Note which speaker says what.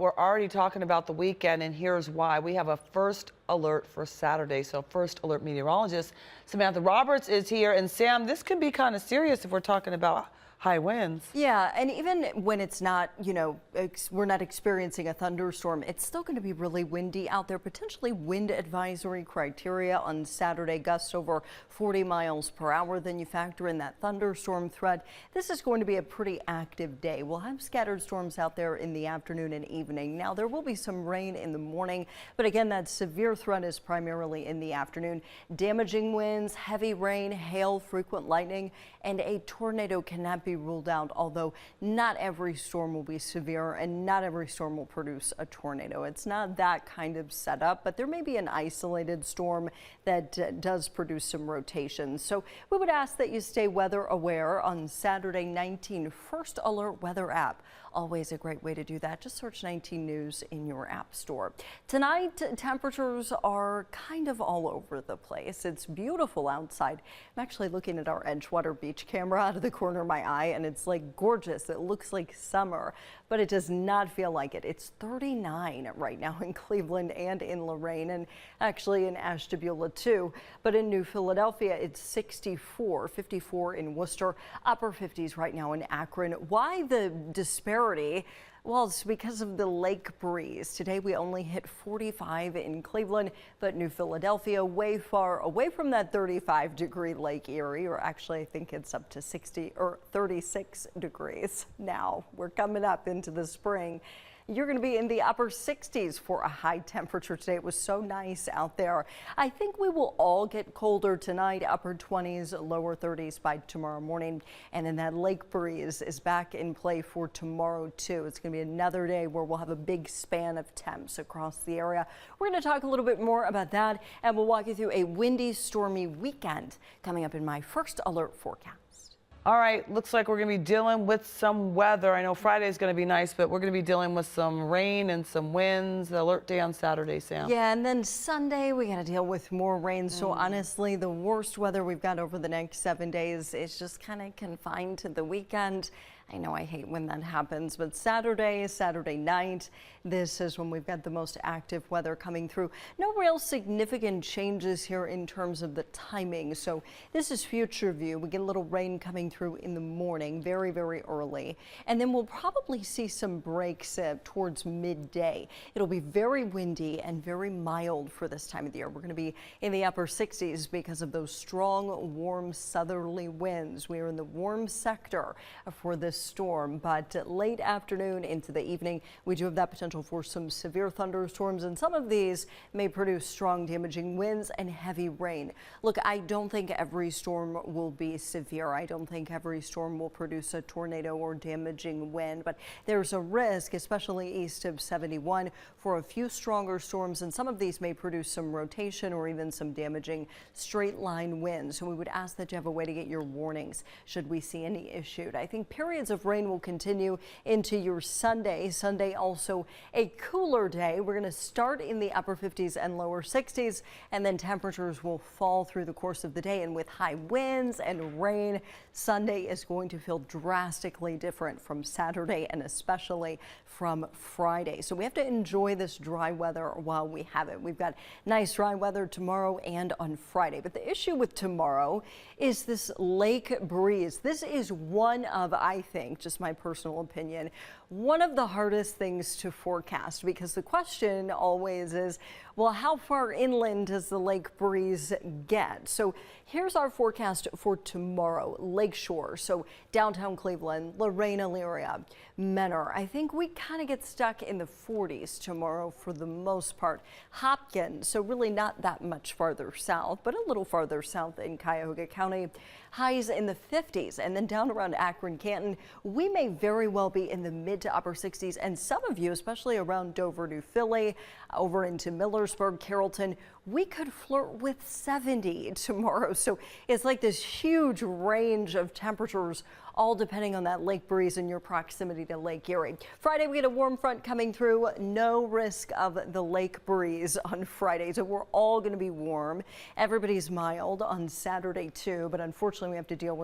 Speaker 1: We're already talking about the weekend, and here's why. We have a first alert for Saturday. So first alert meteorologist Samantha Roberts is here. And Sam, this can be kind of serious if we're talking about high winds.
Speaker 2: Yeah, and even when it's not, we're not experiencing a thunderstorm, it's still going to be really windy out there. Potentially wind advisory criteria on Saturday, gusts over 40 miles per hour. Then you factor in that thunderstorm threat. This is going to be a pretty active day. We'll have scattered storms out there in the afternoon and evening. Now, there will be some rain in the morning, but again, that severe threat is primarily in the afternoon. Damaging winds, heavy rain, hail, frequent lightning, and a tornado cannot be ruled out, although not every storm will be severe and not every storm will produce a tornado. It's not that kind of setup, but there may be an isolated storm that does produce some rotations. So we would ask that you stay weather aware on Saturday. 19 First Alert Weather app. Always a great way to do that. Just search 19 News in your app store. Tonight, temperatures are kind of all over the place. It's beautiful outside. I'm actually looking at our Edgewater Beach camera out of the corner of my eye, and it's like gorgeous. It looks like summer, but it does not feel like it. It's 39 right now in Cleveland and in Lorain, and actually in Ashtabula too. But in New Philadelphia, it's 64, 54 in Worcester, upper 50s right now in Akron. Why the disparity? Well, it's because of the lake breeze. Today we only hit 45 in Cleveland, but New Philadelphia way far away from that 35-degree Lake Erie, or actually I think it's up to 60 or 36 degrees now. We're coming up into the spring. You're going to be in the upper 60s for a high temperature today. It was so nice out there. I think we will all get colder tonight, upper 20s, lower 30s by tomorrow morning. And then that lake breeze is back in play for tomorrow, too. It's going to be another day where we'll have a big span of temps across the area. We're going to talk a little bit more about that, and we'll walk you through a windy, stormy weekend coming up in my first alert forecast.
Speaker 1: All right, looks like we're going to be dealing with some weather. I know Friday is going to be nice, but we're going to be dealing with some rain and some winds. The alert day on Saturday, Sam.
Speaker 2: Yeah, and then Sunday we got to deal with more rain. So honestly, the worst weather we've got over the next 7 days is just kind of confined to the weekend. I know I hate when that happens, but Saturday night, this is when we've got the most active weather coming through. No real significant changes here in terms of the timing. So this is future view. We get a little rain coming through in the morning, very, very early. And then we'll probably see some breaks towards midday. It'll be very windy and very mild for this time of the year. We're going to be in the upper 60s because of those strong, warm southerly winds. We are in the warm sector for this storm, but late afternoon into the evening, we do have that potential for some severe thunderstorms, and some of these may produce strong damaging winds and heavy rain. Look, I don't think every storm will be severe. I don't think every storm will produce a tornado or damaging wind, but there's a risk, especially east of 71, for a few stronger storms, and some of these may produce some rotation or even some damaging straight line winds. So we would ask that you have a way to get your warnings should we see any issued. I think periods of rain will continue into your Sunday. Sunday also a cooler day. We're going to start in the upper 50s and lower 60s, and then temperatures will fall through the course of the day. And with high winds and rain, Sunday is going to feel drastically different from Saturday and especially from Friday. So we have to enjoy this dry weather while we have it. We've got nice dry weather tomorrow and on Friday. But the issue with tomorrow is this lake breeze. This is one of, I think, just my personal opinion, one of the hardest things to forecast, because the question always is, well, how far inland does the lake breeze get? So here's our forecast for tomorrow. Lakeshore, so downtown Cleveland, Lorain area, Menor. I think we kind of get stuck in the 40s tomorrow for the most part. Hopkins, so really not that much farther south, but a little farther south in Cuyahoga County. Highs in the 50s, and then down around Akron, Canton, we may very well be in the mid to upper 60s, and some of you, especially around Dover, New Philly, over into Millersburg, Carrollton, we could flirt with 70 tomorrow. So it's like this huge range of temperatures, all depending on that lake breeze and your proximity to Lake Erie. Friday, we get a warm front coming through. No risk of the lake breeze on Friday. So we're all going to be warm. Everybody's mild on Saturday too, but unfortunately we have to deal with